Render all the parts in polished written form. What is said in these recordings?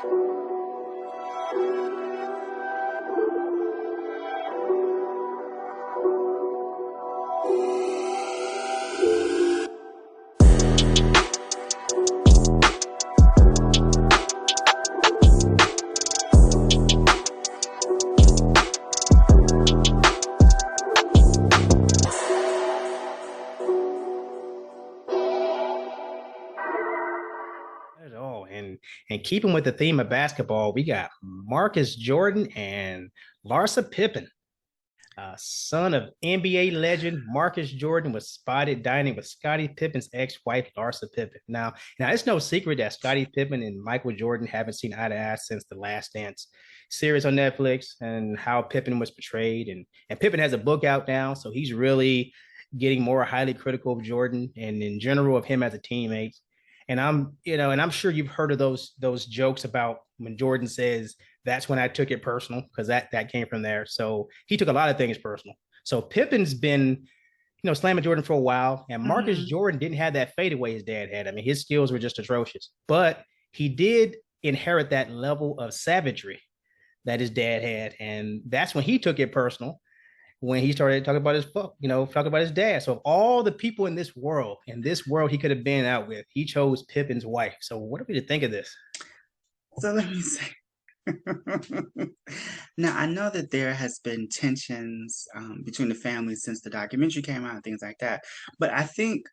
At all. And keeping with the theme of basketball, we got Marcus Jordan and Larsa Pippen. Son of NBA legend Marcus Jordan was spotted dining with Scottie Pippen's ex-wife Larsa Pippen. Now it's no secret that Scottie Pippen and Michael Jordan haven't seen eye to eye since the Last Dance series on Netflix and how Pippen was portrayed. And Pippen has a book out now, so he's really getting more highly critical of Jordan and in general of him as a teammate. And I'm sure you've heard of those jokes about when Jordan says that's when I took it personal because that came from there. So he took a lot of things personal. So Pippen's been, slamming Jordan for a while, and Marcus Jordan didn't have that fadeaway his dad had. I mean, his skills were just atrocious, but he did inherit that level of savagery that his dad had, and that's when he took it personal when he started talking about his book, talking about his dad. So of all the people in this world he could have been out with, he chose Pippin's wife. So what are we to think of this? So let me say. Now, I know that there has been tensions between the families since the documentary came out and things like that. But I think,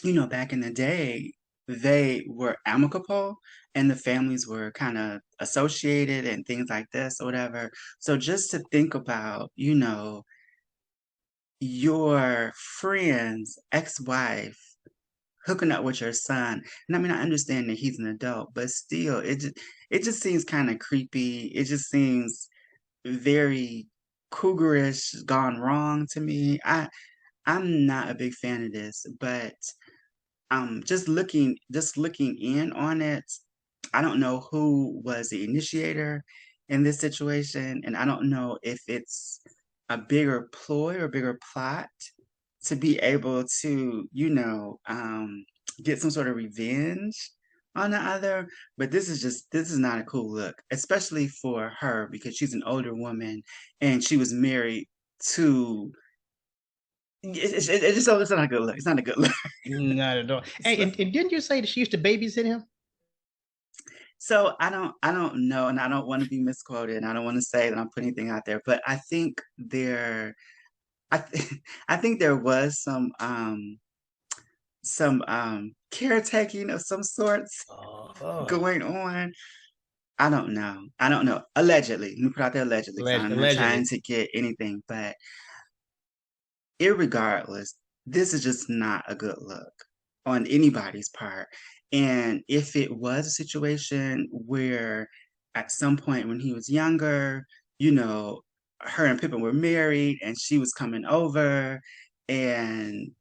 back in the day, they were amicable and the families were kind of associated and things like this or whatever. So just to think about, your friend's ex-wife hooking up with your son. And I mean, I understand that he's an adult, but still, it just seems kind of creepy. It just seems very cougarish, gone wrong to me. I'm not a big fan of this, but just looking in on it, I don't know who was the initiator in this situation, and I don't know if it's a bigger ploy or bigger plot to be able to, get some sort of revenge on the other. But this is not a cool look, especially for her because she's an older woman and she was married to. It's not a good look. It's not a good look. Not at all. Hey, and didn't you say that she used to babysit him? So I don't know, and I don't want to be misquoted, and I don't want to say that I'm putting anything out there, but I think there was some caretaking of some sorts Oh, going on. I don't know. I don't know. Allegedly, let me put out there allegedly, because I'm not trying allegedly. to get anything, but irregardless, this is just not a good look on anybody's part. And if it was a situation where at some point when he was younger, you know, her and Pippin were married and she was coming over and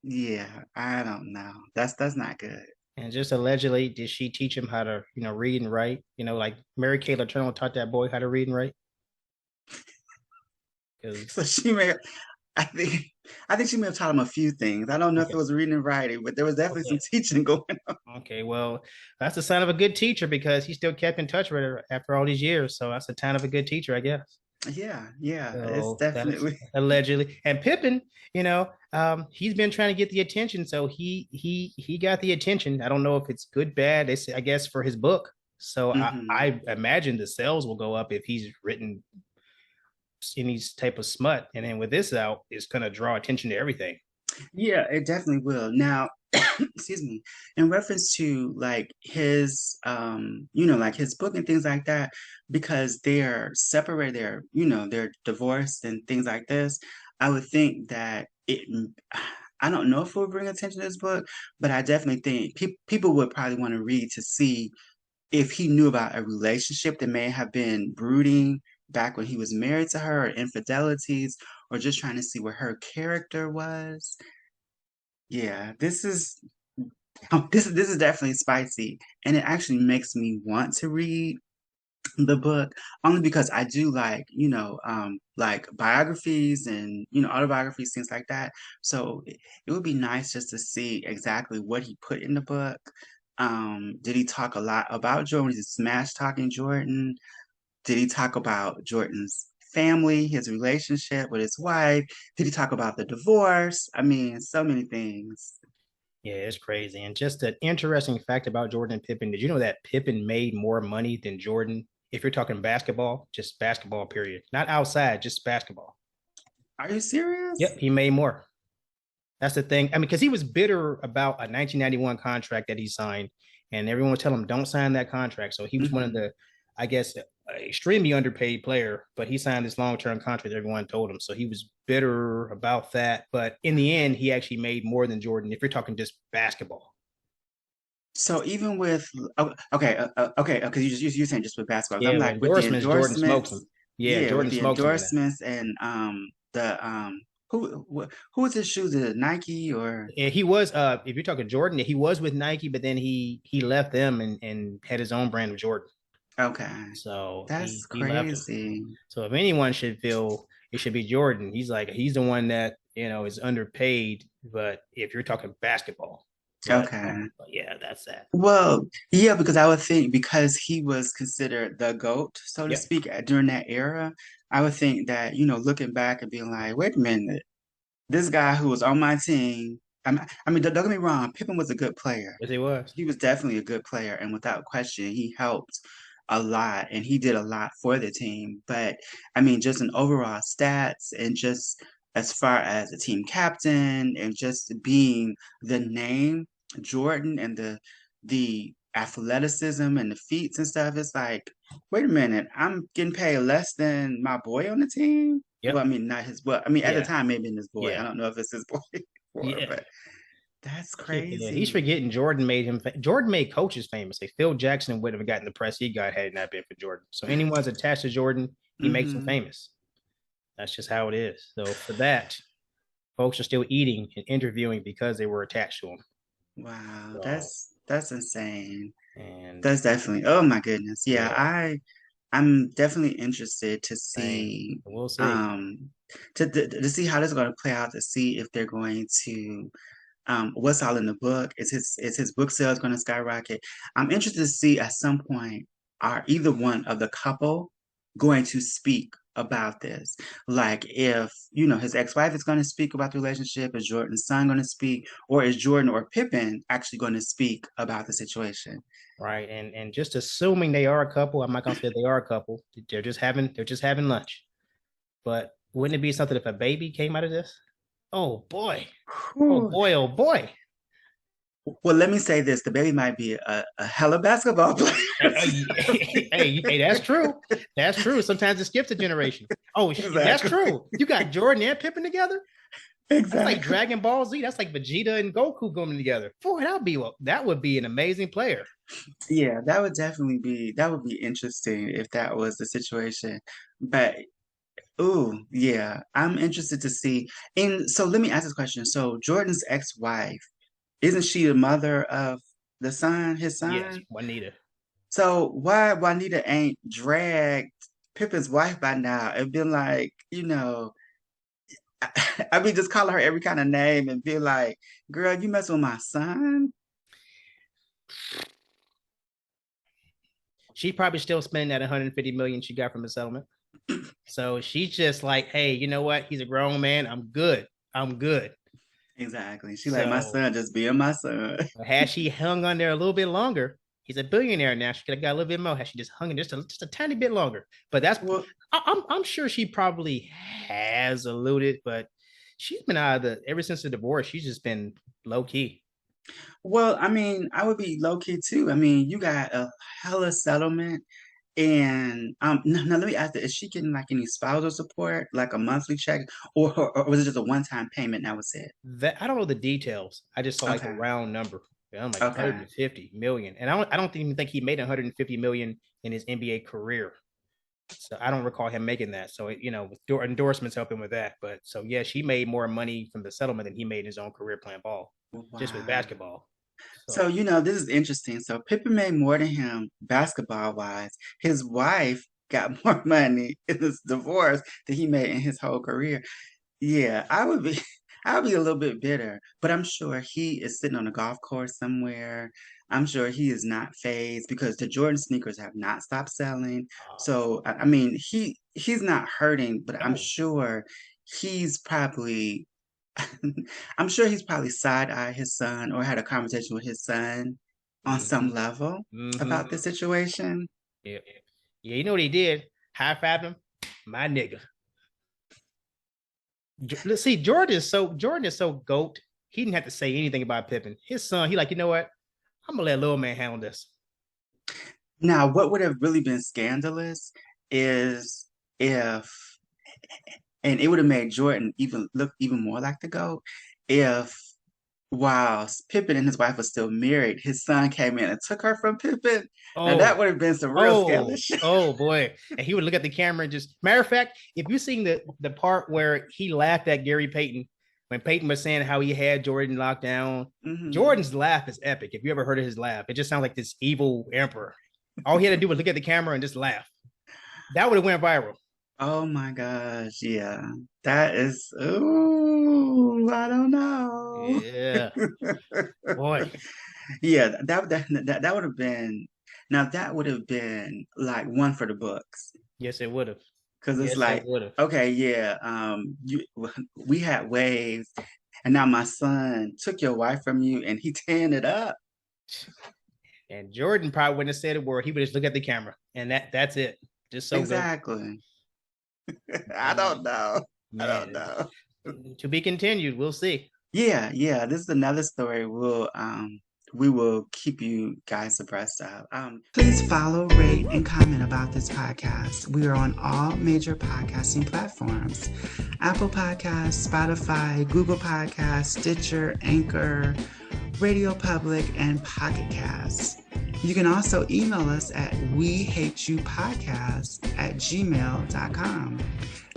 yeah, I don't know. That's not good. And just allegedly, did she teach him how to, read and write? Like Mary Kay Letourneau taught that boy how to read and write? Because So she may I think I think she may have taught him a few things. I don't know if it okay, was reading and writing, but there was definitely some okay, teaching going. okay. Well, that's the sign of a good teacher because he still kept in touch with her after all these years. So that's a sign of a good teacher, I guess. Yeah, yeah, it's So that's definitely. allegedly. And Pippen, he's been trying to get the attention, so he got the attention. I don't know if it's good, bad. It's, I guess, for his book. So Hmm. I imagine the sales will go up if he's written any type of smut, and then with this out, it's gonna draw attention to everything. Yeah, it definitely will. Now, excuse me, in reference to like his like his book and things like that, because they're separated, they're divorced and things like this, I would think that I don't know if it will bring attention to this book, but I definitely think people would probably want to read to see if he knew about a relationship that may have been brooding back when he was married to her, or infidelities, or just trying to see what her character was. Yeah, this is definitely spicy, and it actually makes me want to read the book only because I do like biographies and autobiographies, things like that. So it would be nice just to see exactly what he put in the book. Did he talk a lot about Jordan? Was he smash talking Jordan? Did he talk about Jordan's family, his relationship with his wife? Did he talk about the divorce? I mean, so many things. Yeah, it's crazy. And just an interesting fact about Jordan and Pippen. Did you know that Pippen made more money than Jordan? If you're talking basketball, just basketball, period. Not outside, just basketball. Are you serious? Yep, he made more. That's the thing. I mean, because he was bitter about a 1991 contract that he signed, and everyone was telling him, don't sign that contract. So he was one of Hmm. the, I guess, extremely underpaid player, but he signed this long term contract, everyone told him. So he was bitter about that. But in the end, he actually made more than Jordan if you're talking just basketball. So even with okay, because you're saying just with basketball. 'Cause I'm Yeah, with like with the endorsements, Jordan smokes endorsements, him. Yeah, yeah, with Jordan the smokes him in that. endorsements and the who was his shoes? Is it Nike or And he was if you're talking Jordan, he was with Nike, but then he left them and had his own brand of Jordan. okay? So That's he left him. crazy. So if anyone should feel it should be Jordan. He's like he's the one that is underpaid. But if you're talking basketball, Okay. but yeah, that's that. Well, yeah, because I would think because he was considered the GOAT, so to Yep. speak, during that era, I would think that, looking back and being like, wait a minute, this guy who was on my team, I mean, don't get me wrong, Pippen was a good player. Yes, he was. He was definitely a good player, and without question, he helped a lot and he did a lot for the team. But I mean, just in overall stats and just as far as the team captain and just being the name Jordan and the athleticism and the feats and stuff, it's like, wait a minute, I'm getting paid less than my boy on the team. Well, I Yep. mean, not his. Well, I mean, at the Yeah. time, maybe his boy. I Yeah. don't know if it's his boy before, Yeah. but that's Yeah, he's crazy. forgetting Jordan made him. Jordan made coaches famous. Like Phil Jackson would have gotten the press he got had it not been for Jordan. So anyone's attached to Jordan, he makes them Hmm. famous. That's just how it is. So for that, folks are still eating and interviewing because they were attached to him. Wow, So that's insane. and That's definitely. Oh my goodness. Yeah, yeah, I'm definitely interested to same. see We'll see. um to see how this is going to play out, to see if they're going to what's all in the book. Is his book sales going to skyrocket? I'm interested to see at some point are either one of the couple going to speak about this. Like if, his ex-wife is going to speak about the relationship, is Jordan's son going to speak, or is Jordan or Pippen actually going to speak about the situation? Right. And just assuming they are a couple, I'm not gonna say they are a couple. They're just having lunch. But wouldn't it be something if a baby came out of this? Oh boy. Oh Whew. boy. Oh boy. Well, let me say this: the baby might be a hella basketball player. Hey, that's true. That's true. Sometimes it skips a generation. Oh, that's Exactly. true. You got Jordan and Pippen together. That's like Exactly. Dragon Ball Z. That's like Vegeta and Goku going together. Boy, that would be an amazing player. Yeah, that would be interesting if that was the situation. But ooh, yeah, I'm interested to see. And so let me ask this question. So Jordan's ex-wife, isn't she the mother of the son, his Yes, son? Juanita. So why Juanita ain't dragged Pippen's wife by now and been like, I mean, just calling her every kind of name and be like, girl, you mess with my son? She probably still spending that 150 million she got from the settlement. So she's just like, hey, you know what? He's a grown man. I'm good. I'm good. Exactly. She like my So son just being my son. had she hung on there a little bit longer, he's a billionaire now. She could have got a little bit more. Had she just hung in just a tiny bit longer. But Well, I'm sure she probably has alluded, but she's been out of the ever since the divorce. She's just been low key. well, I mean, I would be low key too. I mean, you got a hella settlement, and now let me ask you, is she getting like any spousal support, like a monthly check, or was it just a one-time payment? That was it. That I don't know the details. I just saw like the Okay, round number. Yeah, I'm like okay. 150 million, and I don't even think he made 150 million in his NBA career. So I don't recall him making that. So with endorsements helping with that. But so yeah, she made more money from the settlement than he made in his own career playing ball, just with Wow. basketball. So, So this is interesting. So Pippen made more than him basketball wise. His wife got more money in this divorce than he made in his whole career. Yeah, I would be. I'll be a little bit bitter, but I'm sure he is sitting on a golf course somewhere. I'm sure he is not phased because the Jordan sneakers have not stopped selling. So I mean, he's not hurting, but I'm No. sure he's probably I'm sure he's probably side-eyed his son or had a conversation with his son on Mm-hmm. some level Mm-hmm. about the situation. Yeah. Yeah, you know what he did? High five him. My nigga. Let's see, Jordan is so goat. He didn't have to say anything about Pippen. His son, he like, you know what? I'm gonna let little man handle this. Now, what would have really been scandalous is if, and it would have made Jordan even look even more like the GOAT if while Pippen and his wife were still married, his son came in and took her from Pippen. Now that Oh, would have been some real oh, scandalous shit. oh boy. And he would look at the camera and just matter of fact, if you seen the part where he laughed at Gary Payton when Payton was saying how he had Jordan locked down, Hmm. Jordan's laugh is epic. If you ever heard of his laugh, it just sounds like this evil emperor. All he had to do was look at the camera and just laugh. That would have went viral. Oh my gosh, yeah. That is, ooh, I don't know. Yeah, boy. Yeah, that would have been, now that would have been like one for the books. Yes, it would have. Because it's Yes, it like, would have. okay, yeah, we had waves, and now my son took your wife from you, and he tearing it up. And Jordan probably wouldn't have said a word. He would just look at the camera, and that's it. Just so go. Exactly. I don't Man, know. I don't man. know. To be continued. We'll see. Yeah, yeah. This is another story we will keep you guys abreast of. Please follow, rate, and comment about this podcast. We are on all major podcasting platforms: Apple Podcasts, Spotify, Google Podcasts, Stitcher, Anchor, Radio Public, and Pocket Casts. You can also email us at wehateyoupodcast@gmail.com.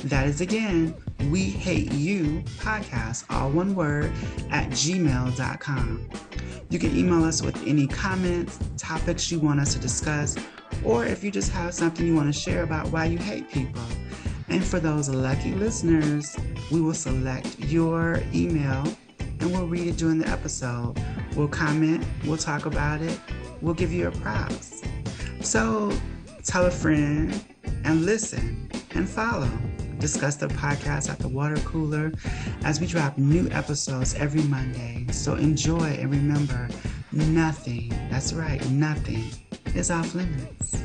That is again, wehateyoupodcast, all one word, @gmail.com. You can email us with any comments, topics you want us to discuss, or if you just have something you want to share about why you hate people. And for those lucky listeners, we will select your email and we'll read it during the episode. We'll comment, we'll talk about it, we'll give you your props. So tell a friend and listen and follow. Discuss the podcast at the water cooler as we drop new episodes every Monday. So enjoy and remember, nothing, that's right, nothing is off limits.